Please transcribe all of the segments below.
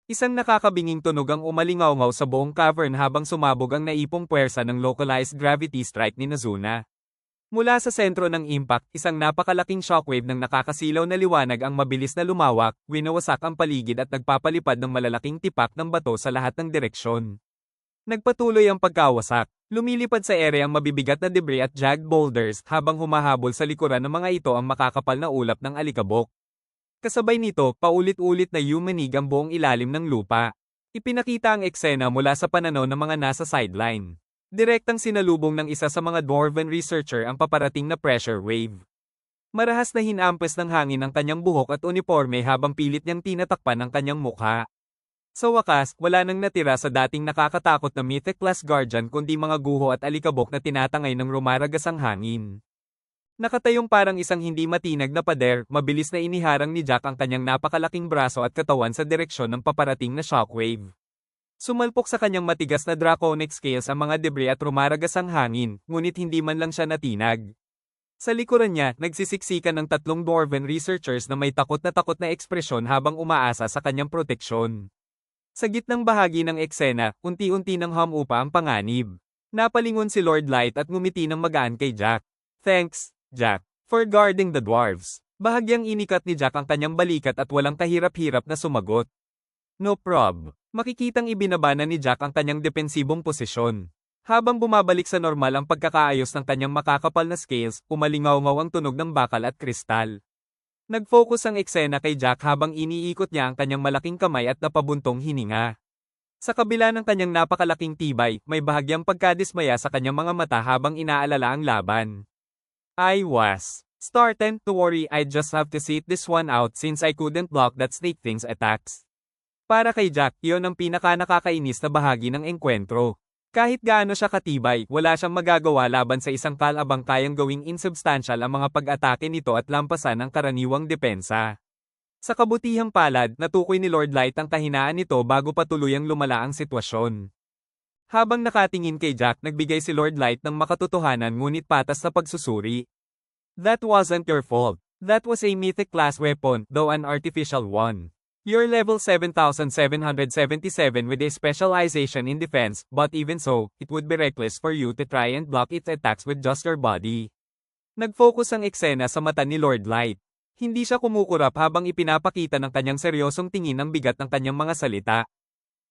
Isang nakakabinging tunog ang umalingaw-ngaw sa buong cavern habang sumabog ang naipong puwersa ng localized gravity strike ni Nazuna. Mula sa sentro ng impact, isang napakalaking shockwave ng nakakasilaw na liwanag ang mabilis na lumawak, winawasak ang paligid at nagpapalipad ng malalaking tipak ng bato sa lahat ng direksyon. Nagpatuloy ang pagkawasak. Lumilipad sa ere ang mabibigat na debris at jagged boulders habang humahabol sa likuran ng mga ito ang makakapal na ulap ng alikabok. Kasabay nito, paulit-ulit na yumanig ang buong ilalim ng lupa. Ipinakita ang eksena mula sa pananaw ng mga nasa sideline. Direktang sinalubong ng isa sa mga dwarven researcher ang paparating na pressure wave. Marahas na hinampes ng hangin ang kanyang buhok at uniforme habang pilit niyang tinatakpan ang kanyang mukha. Sa wakas, wala nang natira sa dating nakakatakot na mythic-class guardian kundi mga guho at alikabok na tinatangay ng rumaragasang hangin. Nakatayong parang isang hindi matinag na pader, mabilis na iniharang ni Jack ang kanyang napakalaking braso at katawan sa direksyon ng paparating na shockwave. Sumalpok sa kanyang matigas na draconic scales ang mga debris at rumaragasang hangin, ngunit hindi man lang siya natinag. Sa likuran niya, nagsisiksikan ng tatlong dwarven researchers na may takot na ekspresyon habang umaasa sa kanyang proteksyon. Sa gitnang bahagi ng eksena, unti-unti nang humupa ang panganib. Napalingon si Lord Light at ngumiti ng magaan kay Jack. "Thanks, Jack, for guarding the dwarves." Bahagyang inikat ni Jack ang kanyang balikat at walang kahirap-hirap na sumagot. "No prob." Makikitang ibinaba na ni Jack ang kanyang depensibong posisyon. Habang bumabalik sa normal ang pagkakaayos ng kanyang makakapal na scales, umalingaw-ngaw ang tunog ng bakal at kristal. Nag-focus ang eksena kay Jack habang iniikot niya ang kanyang malaking kamay at napabuntong hininga. Sa kabila ng kanyang napakalaking tibay, may bahagyang pagkadismaya sa kanyang mga mata habang inaalala ang laban. "I was starting to worry I'd just have to sit this one out since I couldn't block that snake thing's attacks." Para kay Jack, iyon ang pinaka-nakakainis na bahagi ng engkwentro. Kahit gaano siya katibay, wala siyang magagawa laban sa isang kalabang kayang gawing insubstantial ang mga pag-atake nito at lampasan ang karaniwang depensa. Sa kabutihang palad, natukoy ni Lord Light ang kahinaan nito bago pa tuluyang lumala ang sitwasyon. Habang nakatingin kay Jack, nagbigay si Lord Light ng makatotohanan ngunit patas na pagsusuri. "That wasn't your fault. That was a mythic class weapon, though an artificial one. You're level 7,777 with a specialization in defense, but even so, it would be reckless for you to try and block its attacks with just your body." Nag-focus ang eksena sa mata ni Lord Light. Hindi siya kumukurap habang ipinapakita ng kanyang seryosong tingin ang bigat ng kanyang mga salita.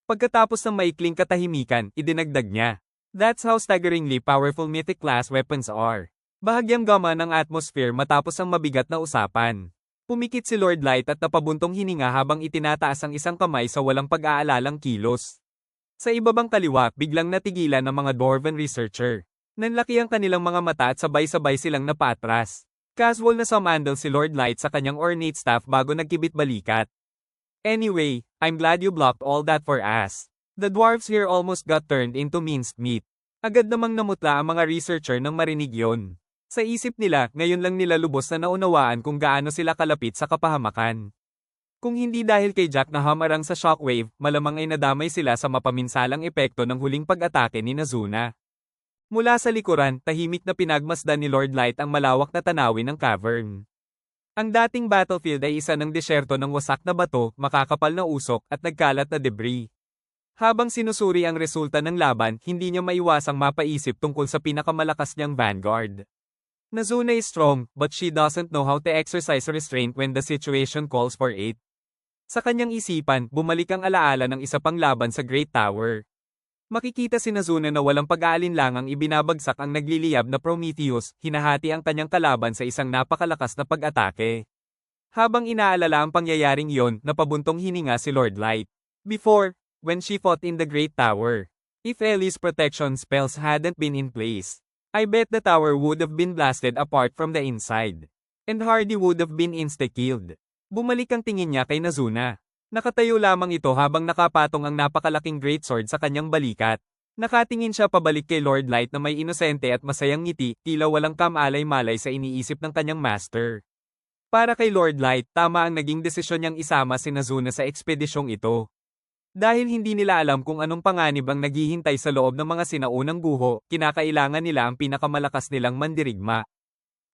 Pagkatapos ng maikling katahimikan, idinagdag niya. "That's how staggeringly powerful mythic class weapons are." Bahagyang gama ng atmosphere matapos ang mabigat na usapan. Pumikit si Lord Light at napabuntong hininga habang itinataas ang isang kamay sa walang pag-aalalang kilos. Sa ibabang kaliwa, biglang natigilan ng mga dwarven researcher. Nanlaki ang kanilang mga mata at sabay-sabay silang napaatras. Casual na sumandal si Lord Light sa kanyang ornate staff bago nagkibit balikat. "Anyway, I'm glad you blocked all that for us. The dwarves here almost got turned into minced meat." Agad namang namutla ang mga researcher nang marinig yon. Sa isip nila, ngayon lang nila lubos na naunawaan kung gaano sila kalapit sa kapahamakan. Kung hindi dahil kay Jack na hamarang sa shockwave, malamang ay nadamay sila sa mapaminsalang epekto ng huling pag-atake ni Nazuna. Mula sa likuran, tahimik na pinagmasdan ni Lord Light ang malawak na tanawin ng cavern. Ang dating battlefield ay isa ng desyerto ng wasak na bato, makakapal na usok, at nagkalat na debris. Habang sinusuri ang resulta ng laban, hindi niya maiwasang mapaisip tungkol sa pinakamalakas niyang vanguard. Nazuna is strong, but she doesn't know how to exercise restraint when the situation calls for it. Sa kanyang isipan, bumalik ang alaala ng isa pang laban sa Great Tower. Makikita si Nazuna na walang pag-aalinlangang ibinabagsak ang nagliliyab na Prometheus, hinahati ang kanyang kalaban sa isang napakalakas na pag-atake. Habang inaalala ang pangyayaring iyon, napabuntong hininga si Lord Light. Before, when she fought in the Great Tower, if Ellie's protection spells hadn't been in place, I bet the tower would have been blasted apart from the inside. And Hardy would have been insta-killed. Bumalik ang tingin niya kay Nazuna. Nakatayo lamang ito habang nakapatong ang napakalaking greatsword sa kanyang balikat. Nakatingin siya pabalik kay Lord Light na may inosente at masayang ngiti, tila walang kamalay-malay sa iniisip ng kanyang master. Para kay Lord Light, tama ang naging desisyon niyang isama si Nazuna sa ekspedisyong ito. Dahil hindi nila alam kung anong panganib ang naghihintay sa loob ng mga sinaunang guho, kinakailangan nila ang pinakamalakas nilang mandirigma.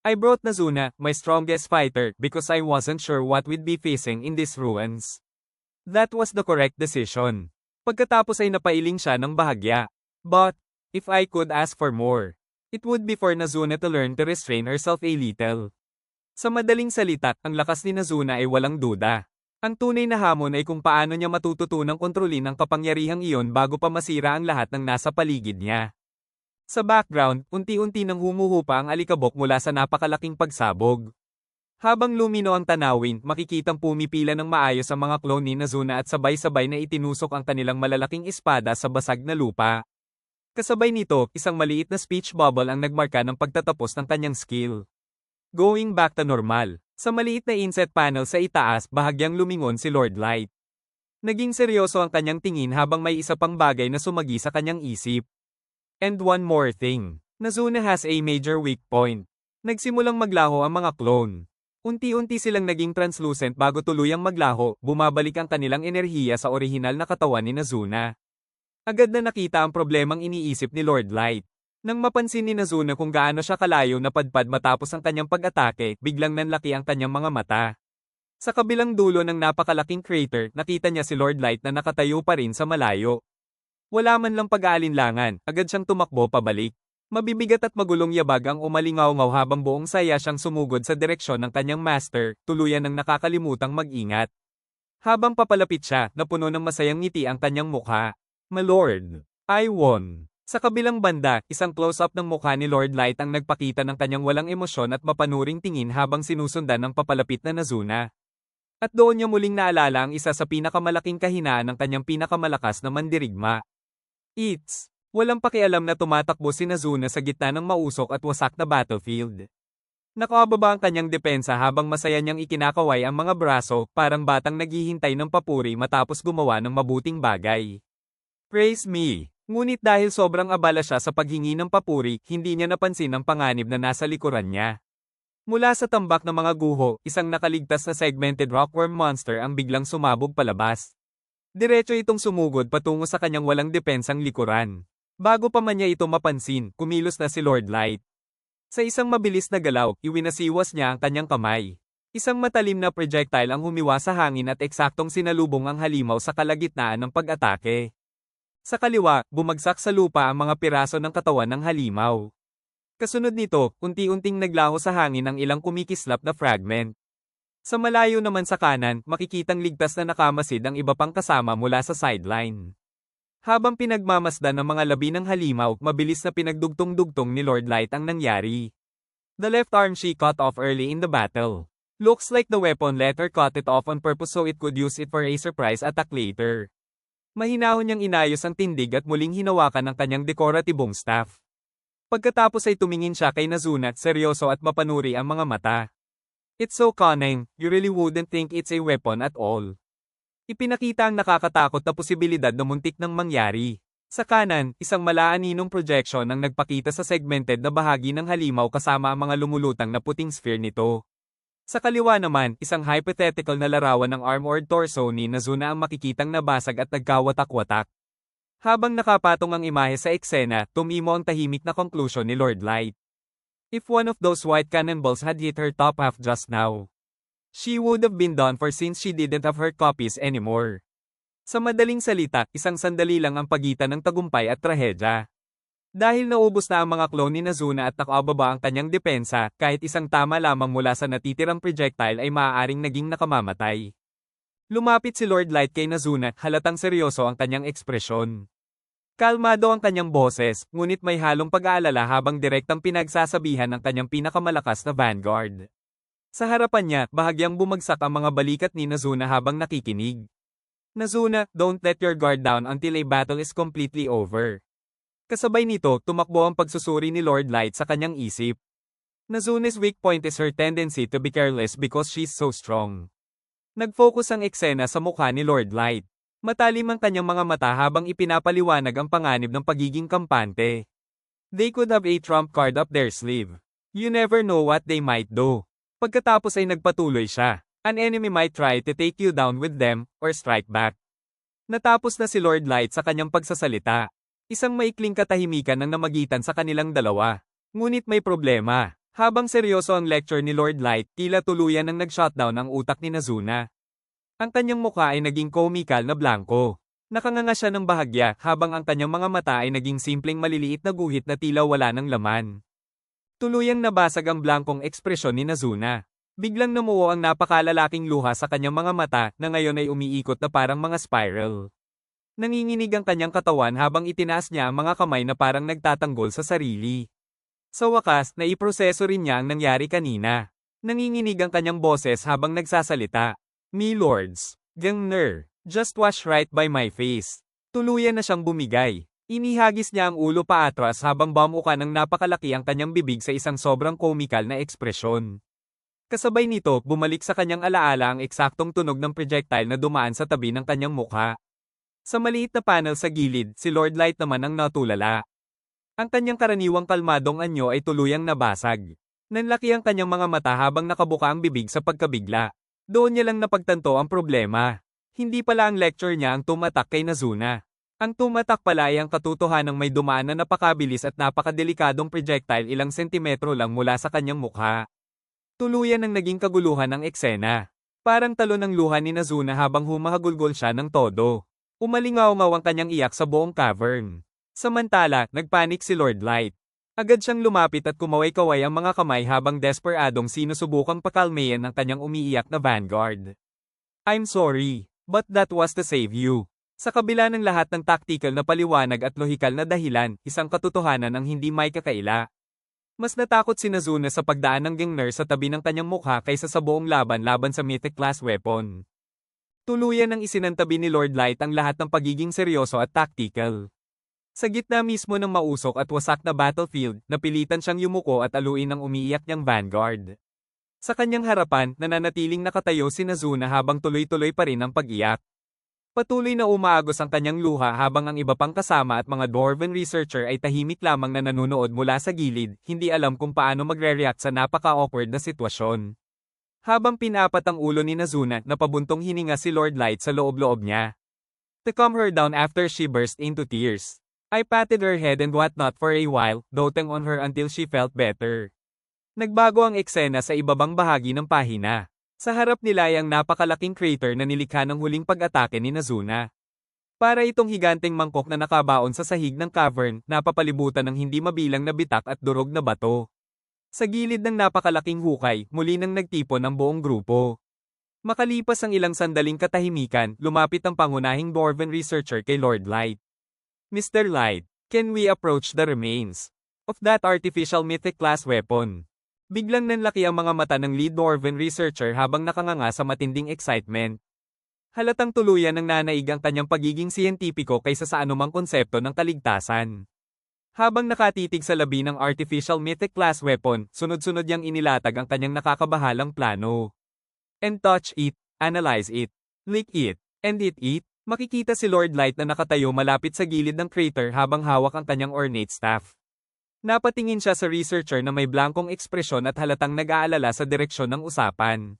"I brought Nazuna, my strongest fighter, because I wasn't sure what we'd be facing in these ruins. That was the correct decision. Pagkatapos ay napailing siya ng bahagya. But, if I could ask for more, it would be for Nazuna to learn to restrain herself a little. Sa madaling salita, ang lakas ni Nazuna ay walang duda. Ang tunay na hamon ay kung paano niya matututunang kontrolin ang kapangyarihang iyon bago pa masira ang lahat ng nasa paligid niya. Sa background, unti-unti nang humuhupa ang alikabok mula sa napakalaking pagsabog. Habang lumino ang tanawin, makikitang pumipila ng maayos ang mga clone ni Nazuna at sabay-sabay na itinusok ang kanilang malalaking espada sa basag na lupa. Kasabay nito, isang maliit na speech bubble ang nagmarka ng pagtatapos ng kanyang skill. Going back to normal. Sa maliit na inset panel sa itaas, bahagyang lumingon si Lord Light. Naging seryoso ang kanyang tingin habang may isa pang bagay na sumagi sa kanyang isip. And one more thing. Nazuna has a major weak point. Nagsimulang maglaho ang mga clone. Unti-unti silang naging translucent bago tuluyang maglaho, bumabalik ang kanilang enerhiya sa orihinal na katawan ni Nazuna. Agad na nakita ang problemang iniisip ni Lord Light. Nang mapansin ni Nazuna kung gaano siya kalayo napadpad matapos ang kanyang pag-atake, biglang nanlaki ang kanyang mga mata. Sa kabilang dulo ng napakalaking crater, nakita niya si Lord Light na nakatayo pa rin sa malayo. Wala man lang pag-aalinlangan, agad siyang tumakbo pabalik. Mabibigat at magulong yabag ang umalingaw-ngaw habang buong saya siyang sumugod sa direksyon ng kanyang master, tuluyan ng nakakalimutang mag-ingat. Habang papalapit siya, napuno ng masayang ngiti ang kanyang mukha. My Lord, I won. Sa kabilang banda, isang close-up ng mukha ni Lord Light ang nagpakita ng kanyang walang emosyon at mapanuring tingin habang sinusundan ng papalapit na Nazuna. At doon niya muling naalala ang isa sa pinakamalaking kahinaan ng kanyang pinakamalakas na mandirigma. Walang pakialam na tumatakbo si Nazuna sa gitna ng mausok at wasak na battlefield. Nakababa ang kanyang depensa habang masaya niyang ikinakaway ang mga braso, parang batang naghihintay ng papuri matapos gumawa ng mabuting bagay. Praise me! Ngunit dahil sobrang abala siya sa paghingi ng papuri, hindi niya napansin ang panganib na nasa likuran niya. Mula sa tambak ng mga guho, isang nakaligtas na segmented rockworm monster ang biglang sumabog palabas. Diretso itong sumugod patungo sa kanyang walang depensang likuran. Bago pa man niya ito mapansin, kumilos na si Lord Light. Sa isang mabilis na galaw, iwinasiwas niya ang kanyang kamay. Isang matalim na projectile ang humiwa sa hangin at eksaktong sinalubong ang halimaw sa kalagitnaan ng pag-atake. Sa kaliwa, bumagsak sa lupa ang mga piraso ng katawan ng halimaw. Kasunod nito, unti-unting naglaho sa hangin ang ilang kumikislap na fragment. Sa malayo naman sa kanan, makikitang ligtas na nakamasid ang iba pang kasama mula sa sideline. Habang pinagmamasdan ng mga labi ng halimaw, mabilis na pinagdugtong-dugtong ni Lord Light ang nangyari. The left arm she cut off early in the battle. Looks like the weapon let her cut it off on purpose so it could use it for a surprise attack later. Mahinahon niyang inayos ang tindig at muling hinawakan ang kanyang dekoratibong staff. Pagkatapos ay tumingin siya kay Nazuna at seryoso at mapanuri ang mga mata. It's so cunning, you really wouldn't think it's a weapon at all. Ipinakita ang nakakatakot na posibilidad na muntik nang mangyari. Sa kanan, isang malaaninong projection ang nagpakita sa segmented na bahagi ng halimaw kasama ang mga lumulutang na puting sphere nito. Sa kaliwa naman, isang hypothetical na larawan ng armored torso ni Nazuna ang makikitang nabasag at nagkawatak-watak. Habang nakapatong ang imahe sa eksena, tumimo ang tahimik na conclusion ni Lord Light. If one of those white cannonballs had hit her top half just now, she would have been done for since she didn't have her copies anymore. Sa madaling salita, isang sandali lang ang pagitan ng tagumpay at trahedya. Dahil naubos na ang mga clone ni Nazuna at nakababa ang kanyang depensa, kahit isang tama lamang mula sa natitirang projectile ay maaaring naging nakamamatay. Lumapit si Lord Light kay Nazuna, halatang seryoso ang kanyang ekspresyon. Kalmado ang kanyang boses, ngunit may halong pag-aalala habang direktang pinagsasabihan ng kanyang pinakamalakas na vanguard. Sa harapan niya, bahagyang bumagsak ang mga balikat ni Nazuna habang nakikinig. Nazuna, don't let your guard down until a battle is completely over. Kasabay nito, tumakbo ang pagsusuri ni Lord Light sa kanyang isip. Nazuna's weak point is her tendency to be careless because she's so strong. Nag-focus ang eksena sa mukha ni Lord Light. Matalim ang kanyang mga mata habang ipinapaliwanag ang panganib ng pagiging kampante. They could have a trump card up their sleeve. You never know what they might do. Pagkatapos ay nagpatuloy siya. An enemy might try to take you down with them, or strike back. Natapos na si Lord Light sa kanyang pagsasalita. Isang maikling katahimikan ang namagitan sa kanilang dalawa. Ngunit may problema. Habang seryoso ang lecture ni Lord Light, tila tuluyan ang nag-shutdown ang utak ni Nazuna. Ang kanyang mukha ay naging komikal na blanko. Nakanganga siya ng bahagya habang ang kanyang mga mata ay naging simpleng maliliit na guhit na tila wala ng laman. Tuluyang nabasag ang blankong ekspresyon ni Nazuna. Biglang namuo ang napakalalaking luha sa kanyang mga mata na ngayon ay umiikot na parang mga spiral. Nanginginig ang kanyang katawan habang itinaas niya ang mga kamay na parang nagtatanggol sa sarili. Sa wakas, naiproseso rin niya ang nangyari kanina. Nanginginig ang kanyang boses habang nagsasalita. "Me lords, Gangner, just wash right by my face." Tuluyan na siyang bumigay. Inihagis niya ang ulo paatras habang bumuka ng napakalaki ang kanyang bibig sa isang sobrang komikal na ekspresyon. Kasabay nito, bumalik sa kanyang alaala ang eksaktong tunog ng projectile na dumaan sa tabi ng kanyang mukha. Sa maliit na panel sa gilid, si Lord Light naman ang natulala. Ang kanyang karaniwang kalmadong anyo ay tuluyang nabasag. Nanlaki ang kanyang mga mata habang nakabuka ang bibig sa pagkabigla. Doon niya lang napagtanto ang problema. Hindi pala ang lecture niya ang tumatak kay Nazuna. Ang tumatak pala ay ang katotohanang may dumaan na napakabilis at napakadelikadong projectile ilang sentimetro lang mula sa kanyang mukha. Tuluyan ang naging kaguluhan ng eksena. Parang talo ng luha ni Nazuna habang humahagulgol siya ng todo. Umalingaw-ngaw ang kanyang iyak sa buong cavern. Samantala, nagpanik si Lord Light. Agad siyang lumapit at kumaway-kaway ang mga kamay habang desperadong sinusubukang pakalmayan ang kanyang umiiyak na vanguard. "I'm sorry, but that was to save you." Sa kabila ng lahat ng tactical na paliwanag at lohikal na dahilan, isang katotohanan ang hindi may kakaila. Mas natakot si Nazuna sa pagdaan ng Gangner sa tabi ng kanyang mukha kaysa sa buong laban sa mythic class weapon. Tuluyan ng isinantabi ni Lord Light ang lahat ng pagiging seryoso at tactical. Sa gitna mismo ng mausok at wasak na battlefield, napilitan siyang yumuko at aluin ang umiiyak niyang vanguard. Sa kanyang harapan, nananatiling nakatayo si Nazuna habang tuloy-tuloy pa rin ang pag-iyak. Patuloy na umaagos ang kanyang luha habang ang iba pang kasama at mga Dwarven researcher ay tahimik lamang na nanunood mula sa gilid, hindi alam kung paano magre-react sa napaka-awkward na sitwasyon. Habang pinapat ang ulo ni Nazuna, napabuntong hininga si Lord Light sa loob-loob niya. To calm her down after she burst into tears. I patted her head and whatnot for a while, doting on her until she felt better. Nagbago ang eksena sa ibabang bahagi ng pahina. Sa harap nila ay ang napakalaking crater na nilikha ng huling pag-atake ni Nazuna. Para itong higanteng mangkok na nakabaon sa sahig ng cavern, napapalibutan ng hindi mabilang na bitak at durog na bato. Sa gilid ng napakalaking hukay, muli nang nagtipon ang buong grupo. Makalipas ang ilang sandaling katahimikan, lumapit ang pangunahing Dwarven researcher kay Lord Light. "Mr. Light, can we approach the remains of that artificial mythic class weapon?" Biglang nanlaki ang mga mata ng lead Dwarven researcher habang nakanganga sa matinding excitement. Halatang tuluyan ng nanaig ang kanyang pagiging siyentipiko kaysa sa anumang konsepto ng kaligtasan. Habang nakatitig sa labi ng artificial mythic class weapon, sunod-sunod niyang inilatag ang kanyang nakakabahalang plano. "And touch it, analyze it, lick it, and eat it." Makikita si Lord Light na nakatayo malapit sa gilid ng crater habang hawak ang kanyang ornate staff. Napatingin siya sa researcher na may blankong ekspresyon at halatang nag-aalala sa direksyon ng usapan.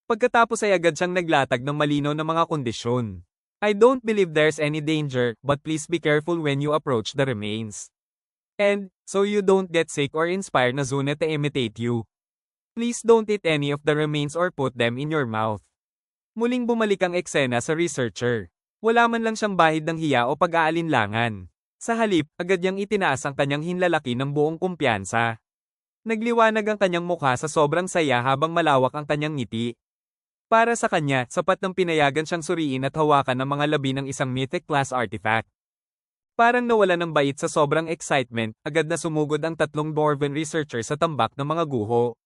Pagkatapos ay agad siyang naglatag ng malinaw na mga kondisyon. "I don't believe there's any danger, but please be careful when you approach the remains. And, so you don't get sick or inspire Nazuna to imitate you. Please don't eat any of the remains or put them in your mouth." Muling bumalik ang eksena sa researcher. Wala man lang siyang bahid ng hiya o pag-aalinlangan. Sa halip, agad niyang itinaas ang kanyang hinlalaki ng buong kumpiyansa. Nagliwanag ang kanyang mukha sa sobrang saya habang malawak ang kanyang ngiti. Para sa kanya, sapat ng pinayagan siyang suriin at hawakan ang mga labi ng isang mythic class artifact. Parang nawala ng bait sa sobrang excitement, agad na sumugod ang tatlong Dwarven researcher sa tambak ng mga guho.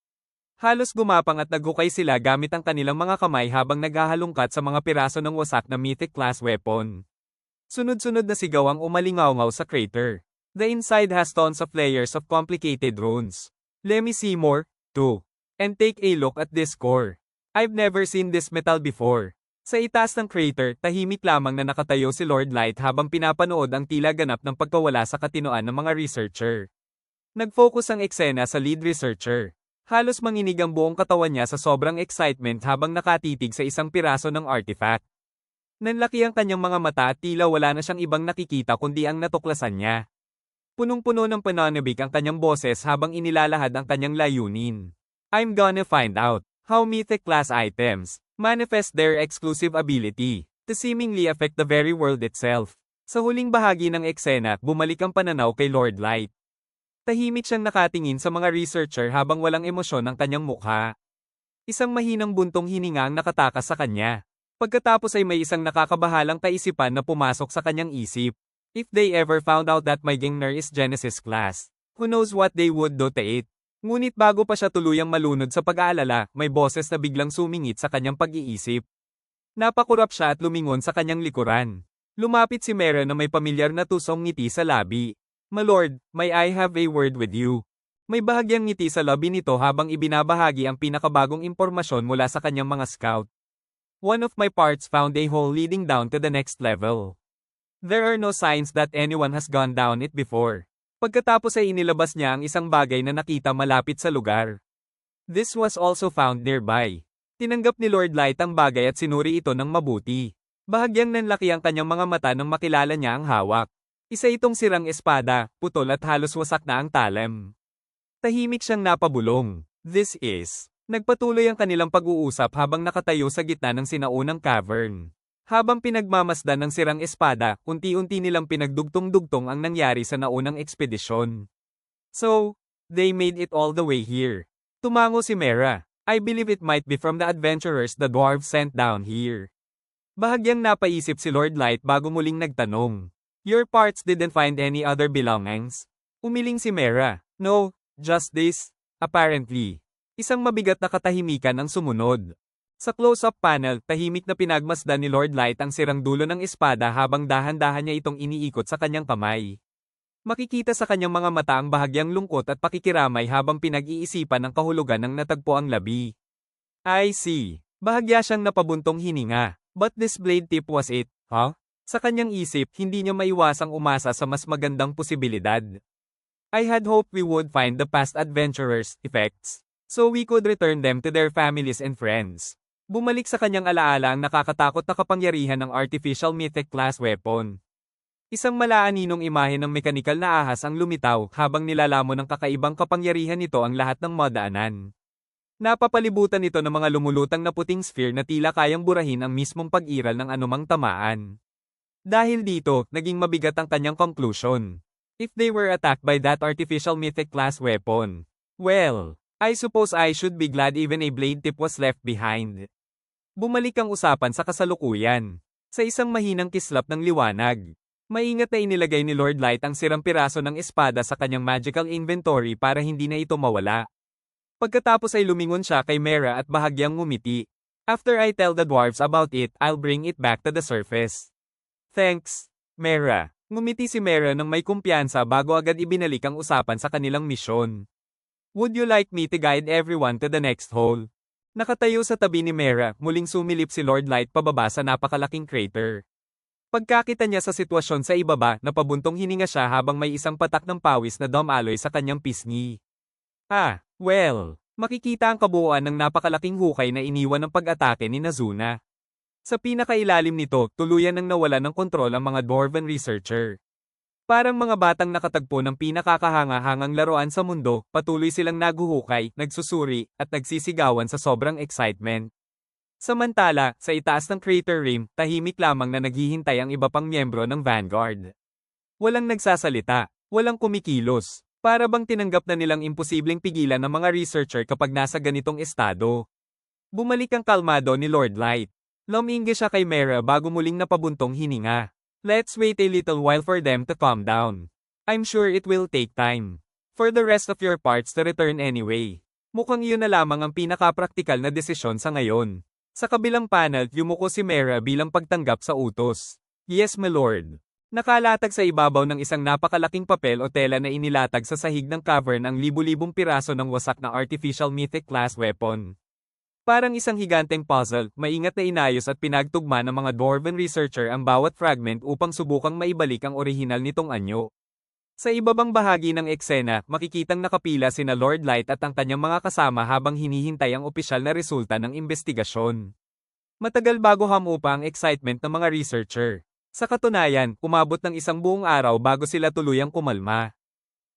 Halos gumapang at naghukay sila gamit ang kanilang mga kamay habang naghahalungkat sa mga piraso ng wasak na mythic class weapon. Sunod-sunod na sigaw ang umalingaw-ngaw sa crater. "The inside has tons of layers of complicated runes. Let me see more, too. And take a look at this core. I've never seen this metal before." Sa itaas ng crater, tahimik lamang na nakatayo si Lord Light habang pinapanood ang tila ganap ng pagkawala sa katinoan ng mga researcher. Nag-focus ang eksena sa lead researcher. Halos manginig ang buong katawan niya sa sobrang excitement habang nakatitig sa isang piraso ng artifact. Nanlaki ang kanyang mga mata at tila wala na siyang ibang nakikita kundi ang natuklasan niya. Punong-puno ng pananabik ang kanyang boses habang inilalahad ang kanyang layunin. "I'm gonna find out how mythic class items manifest their exclusive ability to seemingly affect the very world itself. Sa huling bahagi ng eksena, bumalik ang pananaw kay Lord Light. Tahimik siyang nakatingin sa mga researcher habang walang emosyon ang kanyang mukha. Isang mahinang buntong hininga ang nakatakas sa kanya. Pagkatapos ay may isang nakakabahalang kaisipan na pumasok sa kanyang isip. If they ever found out that my Gengner is Genesis class, who knows what they would do to it. Ngunit bago pa siya tuluyang malunod sa pag-aalala, may boses na biglang sumingit sa kanyang pag-iisip. Napakurap siya at lumingon sa kanyang likuran. Lumapit si Mera na may pamilyar na tusong ngiti sa labi. "My lord, may I have a word with you?" May bahagyang ngiti sa labi nito habang ibinabahagi ang pinakabagong impormasyon mula sa kanyang mga scout. "One of my parts found a hole leading down to the next level. There are no signs that anyone has gone down it before." Pagkatapos ay inilabas niya ang isang bagay na nakita malapit sa lugar. This was also found nearby. Tinanggap ni Lord Light ang bagay at sinuri ito ng mabuti. Bahagyang nanlaki ang kanyang mga mata nang makilala niya ang hawak. Isa itong sirang espada, putol at halos wasak na ang talim. Tahimik siyang napabulong. This is. Nagpatuloy ang kanilang pag-uusap habang nakatayo sa gitna ng sinaunang cavern. Habang pinagmamasdan ng sirang espada, unti-unti nilang pinagdugtong-dugtong ang nangyari sa naunang ekspedisyon. So, they made it all the way here. Tumango si Mera. I believe it might be from the adventurers the dwarves sent down here. Bahagyang napaisip si Lord Light bago muling nagtanong. Your parts didn't find any other belongings? Umiling si Mera. No, just this. Apparently. Isang mabigat na katahimikan ang sumunod. Sa close-up panel, tahimik na pinagmasdan ni Lord Light ang sirang dulo ng espada habang dahan-dahan niya itong iniikot sa kanyang kamay. Makikita sa kanyang mga mata ang bahagyang lungkot at pakikiramay habang pinag-iisipan ang kahulugan ng natagpuang labi. I see. Bahagya siyang napabuntong hininga. But this blade tip was it, huh? Sa kanyang isip, hindi niya maiwasang umasa sa mas magandang posibilidad. I had hoped we would find the past adventurers' effects, so we could return them to their families and friends. Bumalik sa kanyang alaala ang nakakatakot na kapangyarihan ng artificial mythic class weapon. Isang malaaninong imahe ng mekanikal na ahas ang lumitaw habang nilalamon ng kakaibang kapangyarihan nito ang lahat ng madaanan. Napapalibutan ito ng mga lumulutang na puting sphere na tila kayang burahin ang mismong pag-iral ng anumang tamaan. Dahil dito, naging mabigat ang kanyang conclusion. If they were attacked by that artificial mythic class weapon, well, I suppose I should be glad even a blade tip was left behind. Bumalik ang usapan sa kasalukuyan. Sa isang mahinang kislap ng liwanag, maingat na inilagay ni Lord Light ang sirang piraso ng espada sa kanyang magical inventory para hindi na ito mawala. Pagkatapos ay lumingon siya kay Mera at bahagyang ngumiti. After I tell the dwarves about it, I'll bring it back to the surface. Thanks, Mera. Ngumiti si Mera nang may kumpiyansa bago agad ibinalik ang usapan sa kanilang misyon. Would you like me to guide everyone to the next hole? Nakatayo sa tabi ni Mera, muling sumilip si Lord Light pababa sa napakalaking crater. Pagkakita niya sa sitwasyon sa ibaba, napabuntong hininga siya habang may isang patak ng pawis na dumaloy sa kanyang pisngi. Well, makikita ang kabuuan ng napakalaking hukay na iniwan ng pag-atake ni Nazuna. Sa pinakailalim nito, tuluyan nang nawala ng kontrol ang mga dwarven researcher. Parang mga batang nakatagpo ng pinakakahanga-hangang laruan sa mundo, patuloy silang naghuhukay, nagsusuri, at nagsisigawan sa sobrang excitement. Samantala, sa itaas ng crater rim, tahimik lamang na naghihintay ang iba pang miyembro ng Vanguard. Walang nagsasalita, walang kumikilos. Para bang tinanggap na nilang imposibleng pigilan ng mga researcher kapag nasa ganitong estado. Bumalik ang kalmado ni Lord Light. Luminggi siya kay Mera bago muling napabuntong hininga. Let's wait a little while for them to calm down. I'm sure it will take time for the rest of your parts to return anyway. Mukhang iyon na lamang ang pinaka-praktikal na desisyon sa ngayon. Sa kabilang panel, yumuko si Mera bilang pagtanggap sa utos. Yes, my lord. Nakalatag sa ibabaw ng isang napakalaking papel o tela na inilatag sa sahig ng cavern ang libu-libong piraso ng wasak na artificial mythic class weapon. Parang isang higanteng puzzle, maingat na inayos at pinagtugma ng mga dwarven researcher ang bawat fragment upang subukang maibalik ang orihinal nitong anyo. Sa ibabang bahagi ng eksena, makikitang nakapila sina Lord Light at ang kanyang mga kasama habang hinihintay ang opisyal na resulta ng investigasyon. Matagal bago hamupa ang excitement ng mga researcher. Sa katunayan, umabot ng isang buong araw bago sila tuluyang kumalma.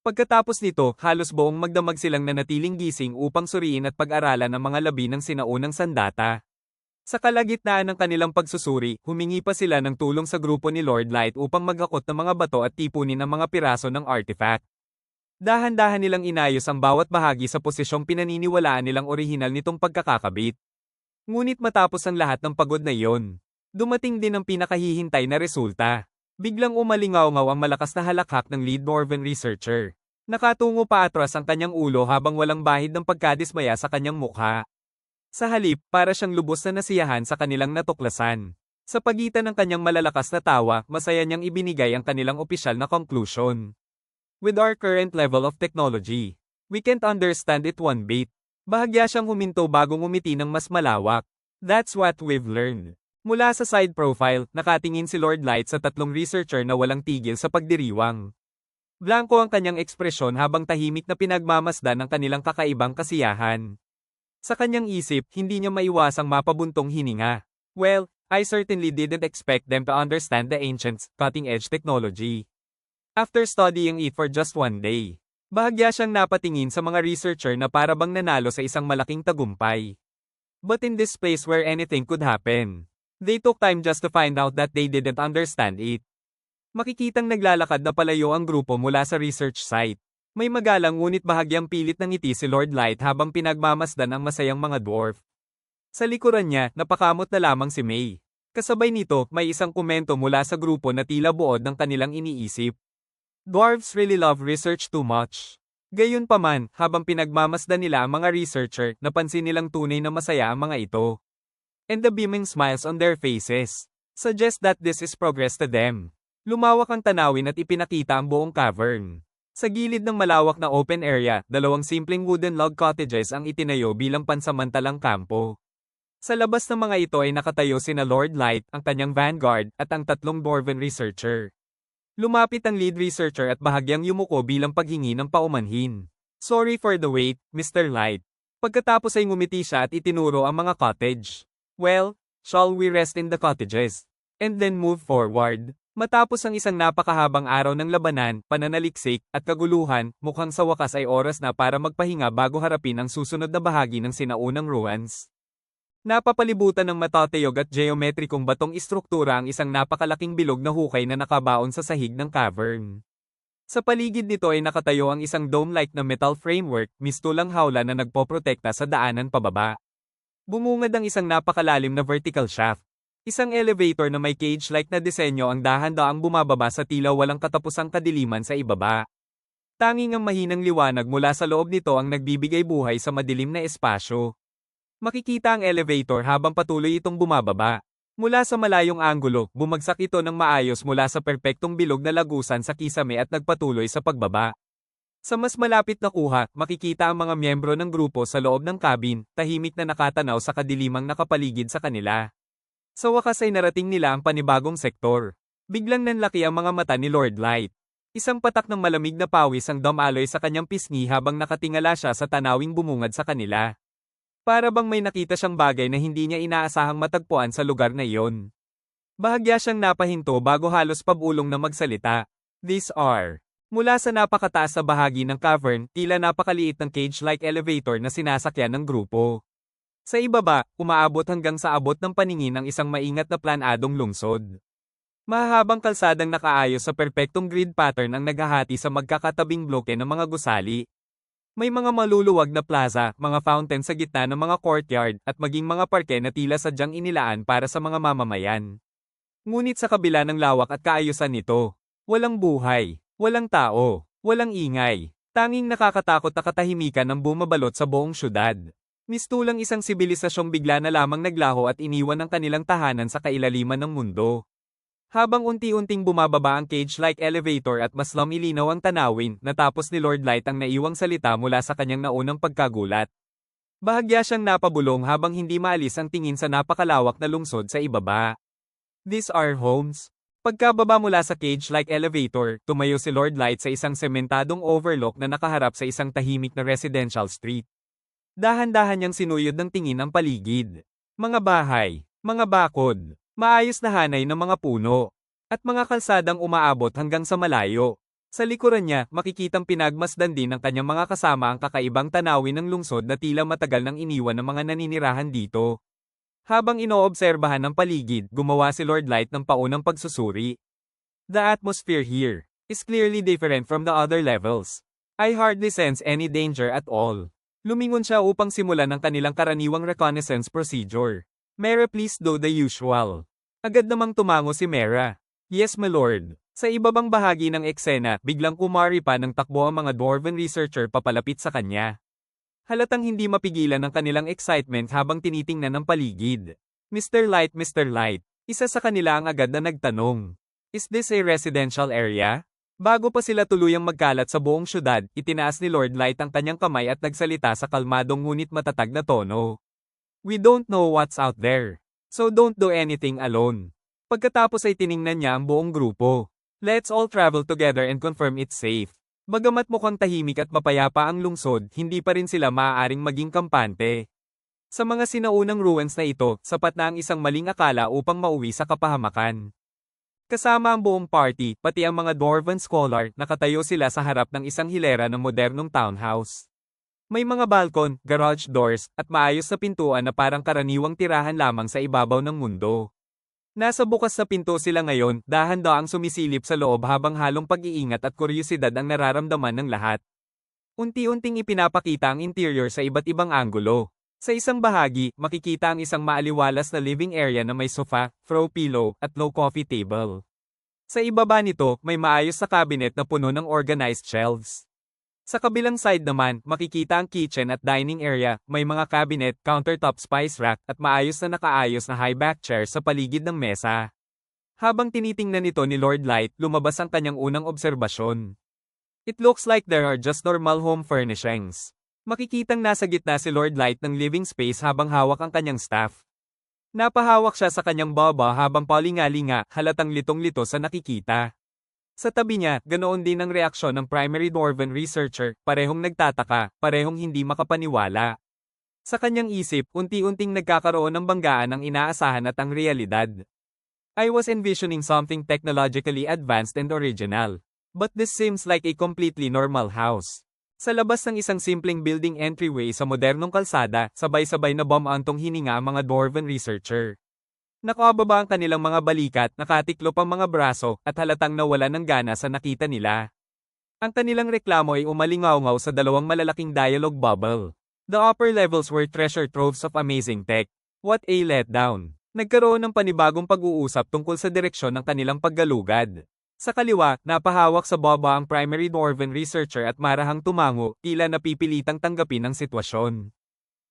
Pagkatapos nito, halos buong magdamag silang nanatiling gising upang suriin at pag-aralan ang mga labi ng sinaunang sandata. Sa kalagitnaan ng kanilang pagsusuri, humingi pa sila ng tulong sa grupo ni Lord Light upang maghakot ng mga bato at tipunin ang mga piraso ng artifact. Dahan-dahan nilang inayos ang bawat bahagi sa posisyong pinaniniwalaan nilang orihinal nitong pagkakakabit. Ngunit matapos ang lahat ng pagod na iyon, dumating din ang pinakahihintay na resulta. Biglang umalingaw-ngaw ang malakas na halakhak ng lead Dwarven researcher. Nakatungo pa atras ang kanyang ulo habang walang bahid ng pagkadismaya sa kanyang mukha. Sa halip, para siyang lubos na nasiyahan sa kanilang natuklasan. Sa pagitan ng kanyang malalakas na tawa, masaya niyang ibinigay ang kanilang opisyal na conclusion. With our current level of technology, we can't understand it one bit. Bahagya siyang huminto bago ngumiti ng mas malawak. That's what we've learned. Mula sa side profile, nakatingin si Lord Light sa tatlong researcher na walang tigil sa pagdiriwang. Blanko ang kanyang ekspresyon habang tahimik na pinagmamasdan ang kanilang kakaibang kasiyahan. Sa kanyang isip, hindi niya maiwasang mapabuntong hininga. Well, I certainly didn't expect them to understand the ancients' cutting-edge technology. After studying it for just one day, bahagya siyang napatingin sa mga researcher na para bang nanalo sa isang malaking tagumpay. But in this place where anything could happen, they took time just to find out that they didn't understand it. Makikitang naglalakad na palayo ang grupo mula sa research site. May magalang ngunit bahagyang pilit ng ngiti si Lord Light habang pinagmamasdan ang masayang mga dwarf. Sa likuran niya, napakamot na lamang si May. Kasabay nito, may isang komento mula sa grupo na tila buod ng kanilang iniisip. Dwarves really love research too much. Gayunpaman, habang pinagmamasdan nila ang mga researcher, napansin nilang tunay na masaya ang mga ito. And the beaming smiles on their faces suggest that this is progress to them. Lumawak ang tanawin at ipinakita ang buong cavern. Sa gilid ng malawak na open area, dalawang simpleng wooden log cottages ang itinayo bilang pansamantalang kampo. Sa labas ng mga ito ay nakatayo sina Lord Light, ang kanyang vanguard, at ang tatlong Dwarven researcher. Lumapit ang lead researcher at bahagyang yumuko bilang paghingi ng paumanhin. Sorry for the wait, Mr. Light. Pagkatapos ay ngumiti siya at itinuro ang mga cottage. Well, shall we rest in the cottages? And then move forward? Matapos ang isang napakahabang araw ng labanan, pananaliksik, at kaguluhan, mukhang sa wakas ay oras na para magpahinga bago harapin ang susunod na bahagi ng sinaunang ruins. Napapalibutan ng matatayog at geometrikong batong istruktura ang isang napakalaking bilog na hukay na nakabaon sa sahig ng cavern. Sa paligid nito ay nakatayo ang isang dome-like na metal framework, mistulang hawla na nagpoprotekta sa daanan pababa. Bumungad ang isang napakalalim na vertical shaft. Isang elevator na may cage-like na disenyo ang dahan-daang bumababa sa tila walang katapusang kadiliman sa ibaba. Tanging ang mahinang liwanag mula sa loob nito ang nagbibigay buhay sa madilim na espasyo. Makikita ang elevator habang patuloy itong bumababa. Mula sa malayong anggulo, bumagsak ito ng maayos mula sa perpektong bilog na lagusan sa kisame at nagpatuloy sa pagbaba. Sa mas malapit na kuha, makikita ang mga miyembro ng grupo sa loob ng cabin, tahimik na nakatanaw sa kadilimang nakapaligid sa kanila. Sa wakas ay narating nila ang panibagong sektor. Biglang nanlaki ang mga mata ni Lord Light. Isang patak ng malamig na pawis ang dumaloy sa kanyang pisngi habang nakatingala siya sa tanawing bumungad sa kanila. Para bang may nakita siyang bagay na hindi niya inaasahang matagpuan sa lugar na iyon. Bahagya siyang napahinto bago halos pabulong na magsalita. These are. Mula sa napakataas na bahagi ng cavern, tila napakaliit ng cage-like elevator na sinasakyan ng grupo. Sa ibaba, umaabot hanggang sa abot ng paningin ang isang maingat na planadong lungsod. Mahahabang kalsadang nakaayos sa perpektong grid pattern ang naghahati sa magkakatabing bloke ng mga gusali. May mga maluluwag na plaza, mga fountain sa gitna ng mga courtyard, at maging mga parke na tila sadyang inilaan para sa mga mamamayan. Ngunit sa kabila ng lawak at kaayusan nito, walang buhay, walang tao, walang ingay. Tanging nakakatakot na katahimikan ang bumabalot sa buong syudad. Mistulang isang sibilisasyong bigla na lamang naglaho at iniwan ang kanilang tahanan sa kailaliman ng mundo. Habang unti-unting bumababa ang cage-like elevator at mas lumilinaw ang tanawin, natapos ni Lord Light ang naiwang salita mula sa kanyang naunang pagkagulat. Bahagya siyang napabulong habang hindi maalis ang tingin sa napakalawak na lungsod sa ibaba. These are homes. Pagkababa mula sa cage-like elevator, tumayo si Lord Light sa isang sementadong overlook na nakaharap sa isang tahimik na residential street. Dahan-dahan niyang sinuyod ng tingin ang paligid. Mga bahay, mga bakod, maayos na hanay ng mga puno, at mga kalsadang umaabot hanggang sa malayo. Sa likuran niya, makikitang pinagmasdan din ng kanyang mga kasama ang kakaibang tanawin ng lungsod na tila matagal nang iniwan ng mga naninirahan dito. Habang inoobserbahan ng paligid, gumawa si Lord Light ng paunang pagsusuri. The atmosphere here is clearly different from the other levels. I hardly sense any danger at all. Lumingon siya upang simulan ang kanilang karaniwang reconnaissance procedure. Mera, please do the usual. Agad namang tumango si Mera. Yes, my lord. Sa ibabang bahagi ng eksena, biglang kumari pa ng takbo ang mga dwarven researcher papalapit sa kanya. Halatang hindi mapigilan ang kanilang excitement habang tinitingnan ang paligid. Mr. Light, Mr. Light. Isa sa kanila ang agad na nagtanong. Is this a residential area? Bago pa sila tuluyang magkalat sa buong syudad, itinaas ni Lord Light ang kanyang kamay at nagsalita sa kalmadong ngunit matatag na tono. We don't know what's out there. So don't do anything alone. Pagkatapos ay tiningnan niya ang buong grupo. Let's all travel together and confirm it's safe. Bagamat mukhang tahimik at mapayapa ang lungsod, hindi pa rin sila maaaring maging kampante. Sa mga sinaunang ruins na ito, sapat na ang isang maling akala upang mauwi sa kapahamakan. Kasama ang buong party, pati ang mga dwarven scholar, nakatayo sila sa harap ng isang hilera ng modernong townhouse. May mga balkon, garage doors, at maayos na pintuan na parang karaniwang tirahan lamang sa ibabaw ng mundo. Nasa bukas na pinto sila ngayon, dahan-daang sumisilip sa loob habang halong pag-iingat at kuryosidad ang nararamdaman ng lahat. Unti-unting ipinapakita ang interior sa iba't ibang anggulo. Sa isang bahagi, makikita ang isang maaliwalas na living area na may sofa, throw pillow, at low coffee table. Sa ibaba nito, may maayos na cabinet na puno ng organized shelves. Sa kabilang side naman, makikita ang kitchen at dining area, may mga cabinet, countertop spice rack, at maayos na nakaayos na high-back chair sa paligid ng mesa. Habang tinitingnan ito ni Lord Light, lumabas ang kanyang unang obserbasyon. It looks like there are just normal home furnishings. Makikitang nasa gitna si Lord Light ng living space habang hawak ang kanyang staff. Napahawak siya sa kanyang baba habang palinga-linga, halatang litong-lito sa nakikita. Sa tabi niya, ganoon din ang reaksyon ng primary dwarven researcher, parehong nagtataka, parehong hindi makapaniwala. Sa kanyang isip, unti-unting nagkakaroon ng banggaan ang inaasahan at ang realidad. I was envisioning something technologically advanced and original. But this seems like a completely normal house. Sa labas ng isang simpleng building entryway sa modernong kalsada, sabay-sabay na bumantong hininga ang mga dwarven researcher. Nakababa ang kanilang mga balikat, nakatiklop ang mga braso, at halatang nawala ng gana sa nakita nila. Ang kanilang reklamo ay umalingaw-ngaw sa dalawang malalaking dialogue bubble. The upper levels were treasure troves of amazing tech. What a letdown. Nagkaroon ng panibagong pag-uusap tungkol sa direksyon ng kanilang paggalugad. Sa kaliwa, napahawak sa baba ang primary dwarven researcher at marahang tumango, tila napipilitang tanggapin ang sitwasyon.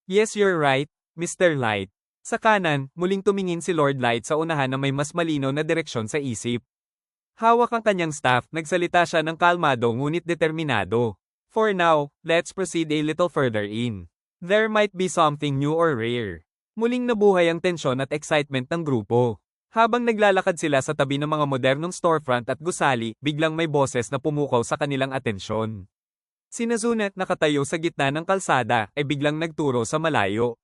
Yes, you're right, Mr. Light. Sa kanan, muling tumingin si Lord Light sa unahan na may mas malinaw na direksyon sa isip. Hawak ang kanyang staff, nagsalita siya ng kalmado ngunit determinado. For now, let's proceed a little further in. There might be something new or rare. Muling nabuhay ang tensyon at excitement ng grupo. Habang naglalakad sila sa tabi ng mga modernong storefront at gusali, biglang may boses na pumukaw sa kanilang atensyon. Si Nazuna, nakatayo sa gitna ng kalsada, ay biglang nagturo sa malayo.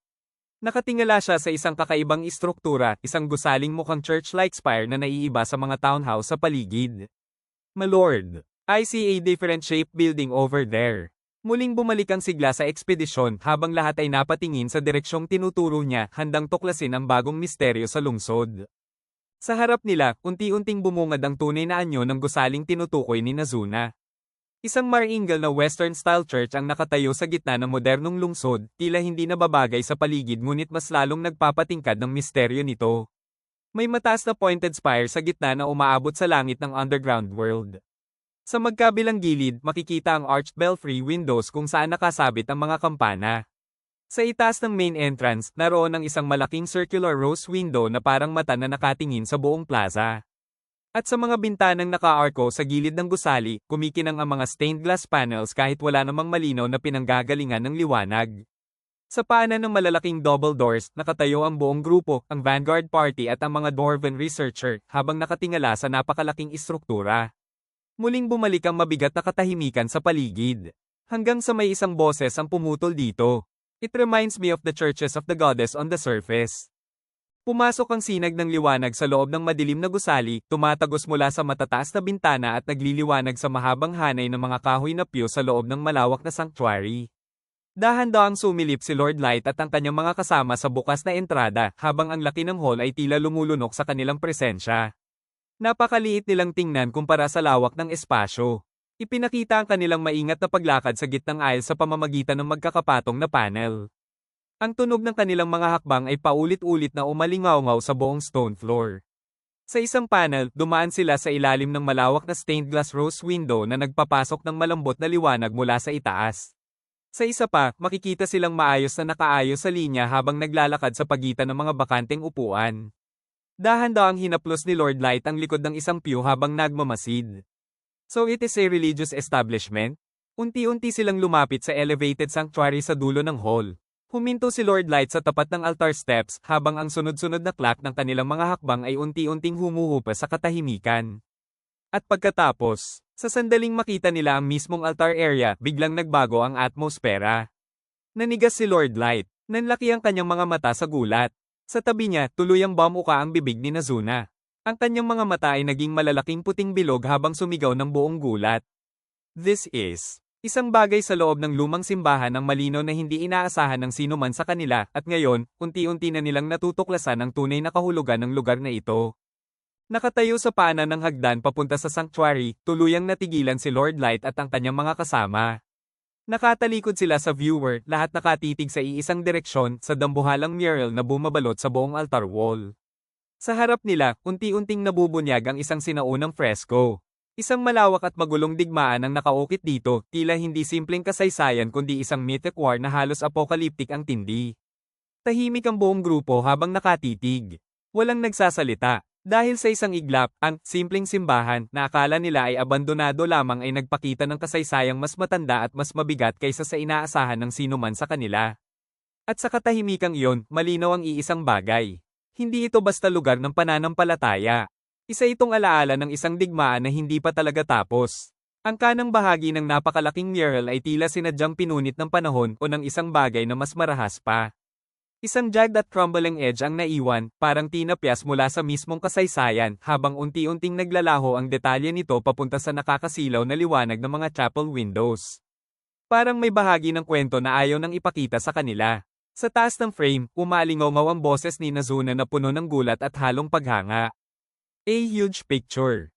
Nakatingala siya sa isang kakaibang istruktura, isang gusaling mukhang church-like spire na naiiba sa mga townhouse sa paligid. My lord, I see a different shaped building over there. Muling bumalik ang sigla sa ekspedisyon habang lahat ay napatingin sa direksyong tinuturo niya, handang tuklasin ang bagong misteryo sa lungsod. Sa harap nila, unti-unting bumungad ang tunay na anyo ng gusaling tinutukoy ni Nazuna. Isang maringal na Western-style church ang nakatayo sa gitna ng modernong lungsod, tila hindi nababagay sa paligid ngunit mas lalong nagpapatingkad ng misteryo nito. May mataas na pointed spire sa gitna na umaabot sa langit ng underground world. Sa magkabilang gilid, makikita ang arched belfry windows kung saan nakasabit ang mga kampana. Sa itaas ng main entrance, naroon ang isang malaking circular rose window na parang mata na nakatingin sa buong plaza. At sa mga bintanang naka-arco sa gilid ng gusali, kumikinang ang mga stained glass panels kahit wala namang malinaw na pinanggagalingan ng liwanag. Sa paanan ng malalaking double doors, nakatayo ang buong grupo, ang Vanguard Party at ang mga dwarven researcher, habang nakatingala sa napakalaking istruktura. Muling bumalik ang mabigat na katahimikan sa paligid. Hanggang sa may isang boses ang pumutol dito. It reminds me of the churches of the goddess on the surface. Pumasok ang sinag ng liwanag sa loob ng madilim na gusali, tumatagos mula sa matataas na bintana at nagliliwanag sa mahabang hanay ng mga kahoy na piyo sa loob ng malawak na sanctuary. Dahan-dahang sumilip si Lord Light at ang kanyang mga kasama sa bukas na entrada habang ang laki ng hall ay tila lumulunok sa kanilang presensya. Napakaliit nilang tingnan kumpara sa lawak ng espasyo. Ipinakita ang kanilang maingat na paglakad sa gitnang aisle sa pamamagitan ng magkakapatong na panel. Ang tunog ng kanilang mga hakbang ay paulit-ulit na umalingaw-ngaw sa buong stone floor. Sa isang panel, dumaan sila sa ilalim ng malawak na stained glass rose window na nagpapasok ng malambot na liwanag mula sa itaas. Sa isa pa, makikita silang maayos na nakaayos sa linya habang naglalakad sa pagitan ng mga bakanteng upuan. Dahan-dahang hinaplos ni Lord Light ang likod ng isang pew habang nagmamasid. So it is a religious establishment? Unti-unti silang lumapit sa elevated sanctuary sa dulo ng hall. Huminto si Lord Light sa tapat ng altar steps habang ang sunod-sunod na clack ng kanilang mga hakbang ay unti-unting humuhupa sa katahimikan. At pagkatapos, sa sandaling makita nila ang mismong altar area, biglang nagbago ang atmosfera. Nanigas si Lord Light. Nanlaki ang kanyang mga mata sa gulat. Sa tabi niya, tuluyang bumuka ang bibig ni Nazuna. Ang kanyang mga mata ay naging malalaking puting bilog habang sumigaw ng buong gulat. This is isang bagay sa loob ng lumang simbahan ng malinaw na hindi inaasahan ng sino man sa kanila, at ngayon, unti-unti na nilang natutuklasan ang tunay na kahulugan ng lugar na ito. Nakatayo sa paanan ng hagdan papunta sa sanctuary, tuluyang natigilan si Lord Light at ang kanyang mga kasama. Nakatalikod sila sa viewer, lahat nakatitig sa iisang direksyon sa dambuhalang mural na bumabalot sa buong altar wall. Sa harap nila, unti-unting nabubunyag ang isang sinaunang fresko. Isang malawak at magulong digmaan ang nakaukit dito, tila hindi simpleng kasaysayan kundi isang mythic war na halos apokaliptik ang tindi. Tahimik ang buong grupo habang nakatitig. Walang nagsasalita. Dahil sa isang iglap, ang simpleng simbahan na akala nila ay abandonado lamang ay nagpakita ng kasaysayang mas matanda at mas mabigat kaysa sa inaasahan ng sino man sa kanila. At sa katahimikang iyon, malinaw ang iisang bagay. Hindi ito basta lugar ng pananampalataya. Isa itong alaala ng isang digmaan na hindi pa talaga tapos. Ang kanang bahagi ng napakalaking mural ay tila sinadyang pinunit ng panahon o ng isang bagay na mas marahas pa. Isang jagged at crumbling edge ang naiwan, parang tinapyas mula sa mismong kasaysayan, habang unti-unting naglalaho ang detalye nito papunta sa nakakasilaw na liwanag ng mga chapel windows. Parang may bahagi ng kwento na ayaw nang ipakita sa kanila. Sa taas ng frame, umalingaw ang boses ni Nazuna na puno ng gulat at halong paghanga. A huge picture.